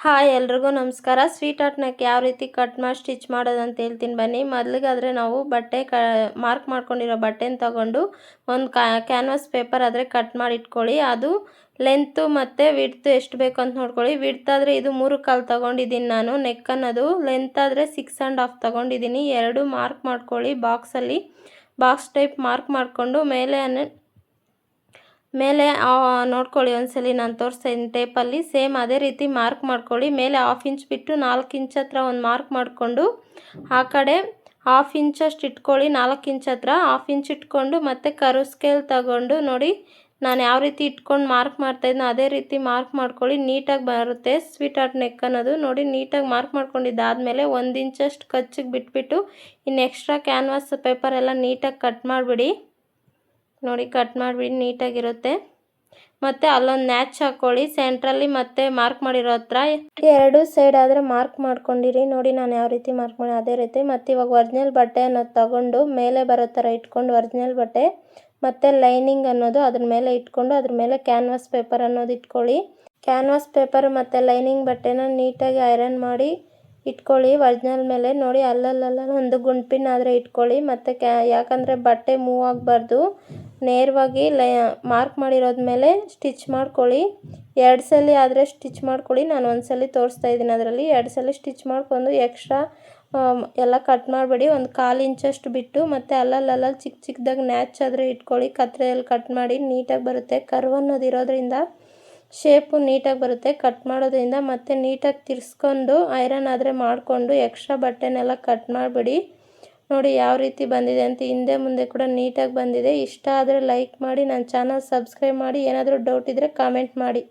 Hi ಎಲ್ರಿಗೂ ನಮಸ್ಕಾರ. Sweet art neck ಯಾವ ರೀತಿ ಕಟ್ ಮಾಡಿ ಸ್ಟಿಚ್ ಮಾಡೋದು ಅಂತ ಹೇಳ್ತೀನಿ ಬನ್ನಿ. ಮೊದಲಿಗಾದರೆ ನಾವು ಬಟ್ಟೆ ಮಾರ್ಕ್ ಮಾಡ್ಕೊಂಡಿರೋ ಬಟ್ಟೆನ ತಗೊಂಡು ಒಂದು ಕ್ಯಾನ್ವಾಸ್ ಪೇಪರ್ ಆದರೆ ಕಟ್ ಮಾಡಿ ಇಟ್ಕೊಳ್ಳಿ. ಅದು ಲೆಂತು ಮತ್ತು ವಿಡ್ತು ಎಷ್ಟು ಬೇಕು ಅಂತ ನೋಡ್ಕೊಳ್ಳಿ. ವಿಡ್ತ್ ಆದರೆ ಇದು 3 ಕಾಲು ತೊಗೊಂಡಿದ್ದೀನಿ ನಾನು. ನೆಕ್ ಅನ್ನೋದು ಲೆಂತ್ ಆದರೆ 6.5 ತೊಗೊಂಡಿದ್ದೀನಿ. ಎರಡು ಮಾರ್ಕ್ ಮಾಡ್ಕೊಳ್ಳಿ. ಬಾಕ್ಸ್ ಟೈಪ್ ಮಾರ್ಕ್ ಮಾಡಿಕೊಂಡು ಮೇಲೆ ನೋಡ್ಕೊಳ್ಳಿ. ಒಂದ್ಸಲಿ ನಾನು ತೋರಿಸ್ತಾ ಇದ್ದೀನಿ ಟೇಪಲ್ಲಿ. ಸೇಮ್ ಅದೇ ರೀತಿ ಮಾರ್ಕ್ ಮಾಡ್ಕೊಳ್ಳಿ. ಮೇಲೆ 1/2 ಇಂಚ್ ಬಿಟ್ಟು 4 ಇಂಚ್ ಹತ್ರ ಒಂದು ಮಾರ್ಕ್ ಮಾಡಿಕೊಂಡು ಆ ಕಡೆ 1/2 ಇಂಚಷ್ಟು ಇಟ್ಕೊಳ್ಳಿ. 4 ಇಂಚ್ ಹತ್ರ 1/2 ಇಂಚ್ ಇಟ್ಕೊಂಡು ಮತ್ತೆ ಕರ್ವ್ ಸ್ಕೇಲ್ ತಗೊಂಡು ನೋಡಿ ನಾನು ಯಾವ ರೀತಿ ಇಟ್ಕೊಂಡು ಮಾರ್ಕ್ ಮಾಡ್ತಾಯಿದ್ನೋ ಅದೇ ರೀತಿ ಮಾರ್ಕ್ ಮಾಡ್ಕೊಳ್ಳಿ. ನೀಟಾಗಿ ಬರುತ್ತೆ ಸ್ವೀಟ್ ಆರ್ಟ್ ನೆಕ್ ಅನ್ನೋದು. ನೋಡಿ ನೀಟಾಗಿ ಮಾರ್ಕ್ ಮಾಡ್ಕೊಂಡಿದ್ದಾದಮೇಲೆ 1 ಇಂಚಷ್ಟು ಕಚ್ಚಿಗೆ ಬಿಟ್ಬಿಟ್ಟು ಇನ್ನು ಎಕ್ಸ್ಟ್ರಾ ಕ್ಯಾನ್ವಾಸ್ ಪೇಪರ್ ಎಲ್ಲ ನೀಟಾಗಿ ಕಟ್ ಮಾಡಿಬಿಡಿ. ನೋಡಿ ಕಟ್ ಮಾಡಿಬಿಡಿ, ನೀಟಾಗಿರುತ್ತೆ. ಮತ್ತು ಅಲ್ಲೊಂದು ನ್ಯಾಚ್ ಹಾಕ್ಕೊಳ್ಳಿ ಸೆಂಟ್ರಲ್ಲಿ. ಮತ್ತೆ ಮಾರ್ಕ್ ಮಾಡಿರೋ ಹತ್ರ 2 ಸೈಡ್ ಆದರೆ ಮಾರ್ಕ್ ಮಾಡ್ಕೊಂಡಿರಿ. ನೋಡಿ ನಾನು ಯಾವ ರೀತಿ ಮಾರ್ಕ್ ಮಾಡಿ ಅದೇ ರೀತಿ. ಮತ್ತು ಇವಾಗ ಒರಿಜಿನಲ್ ಬಟ್ಟೆ ಅನ್ನೋದು ತಗೊಂಡು ಮೇಲೆ ಬರೋ ಥರ ಇಟ್ಕೊಂಡು ಒರಿಜಿನಲ್ ಬಟ್ಟೆ ಮತ್ತು ಲೈನಿಂಗ್ ಅನ್ನೋದು ಅದ್ರ ಮೇಲೆ ಇಟ್ಕೊಂಡು ಅದ್ರ ಮೇಲೆ ಕ್ಯಾನ್ವಾಸ್ ಪೇಪರ್ ಅನ್ನೋದು ಇಟ್ಕೊಳ್ಳಿ. ಕ್ಯಾನ್ವಾಸ್ ಪೇಪರ್ ಮತ್ತು ಲೈನಿಂಗ್ ಬಟ್ಟೆನ ನೀಟಾಗಿ ಐರನ್ ಮಾಡಿ ಇಟ್ಕೊಳ್ಳಿ ಒರಿಜಿನಲ್ ಮೇಲೆ. ನೋಡಿ ಅಲ್ಲಲ್ಲ ಒಂದು ಗುಂಡ್ಪಿನ್ ಆದರೆ ಇಟ್ಕೊಳ್ಳಿ. ಮತ್ತು ಯಾಕಂದರೆ ಬಟ್ಟೆ ಮೂವ್ ಆಗಬಾರ್ದು. ನೇರವಾಗಿ ಮಾರ್ಕ್ ಮಾಡಿರೋದ ಮೇಲೆ ಸ್ಟಿಚ್ ಮಾಡ್ಕೊಳ್ಳಿ. 2 ಸಲ ಆದರೆ ಸ್ಟಿಚ್ ಮಾಡ್ಕೊಳ್ಳಿ. ನಾನು ಒಂದು ಸಲ ತೋರಿಸ್ತಾ ಇದ್ದೀನಿ. ಅದರಲ್ಲಿ 2 ಸಲ ಸ್ಟಿಚ್ ಮಾಡ್ಕೊಂಡು ಎಕ್ಸ್ಟ್ರಾ ಎಲ್ಲ ಕಟ್ ಮಾಡಬೇಡಿ. ಒಂದು 1/4 ಇಂಚಷ್ಟು ಬಿಟ್ಟು ಮತ್ತು ಅಲ್ಲಲ್ಲ ಚಿಕ್ಕದಾಗಿ ನ್ಯಾಚ್ ಆದರೆ ಇಟ್ಕೊಳ್ಳಿ. ಕತ್ರಿಯಲ್ಲಿ ಕಟ್ ಮಾಡಿ ನೀಟಾಗಿ ಬರುತ್ತೆ. ಕರ್ವ್ ಅನ್ನೋದು ಇರೋದ್ರಿಂದ ಶೇಪು ನೀಟಾಗಿ ಬರುತ್ತೆ. ಕಟ್ ಮಾಡೋದ್ರಿಂದ ಮತ್ತೆ ನೀಟಾಗಿ ತಿರ್ಸ್ಕೊಂಡು ಐರನ್ ಆದರೆ ಮಾಡಿಕೊಂಡು ಎಕ್ಸ್ಟ್ರಾ ಬಟ್ಟೆನೆಲ್ಲ ಕಟ್ ಮಾಡಿಬಿಡಿ. ನೋಡಿ ಯಾವ ರೀತಿ ಬಂದಿದೆ ಅಂತ. ಹಿಂದೆ ಮುಂದೆ ಕೂಡ ನೀಟಾಗಿ ಬಂದಿದೆ. ಇಷ್ಟ ಆದರೆ ಲೈಕ್ ಮಾಡಿ, ನನ್ನ ಚಾನಲ್ ಸಬ್ಸ್ಕ್ರೈಬ್ ಮಾಡಿ. ಏನಾದರೂ ಡೌಟ್ ಇದ್ದರೆ ಕಾಮೆಂಟ್ ಮಾಡಿ.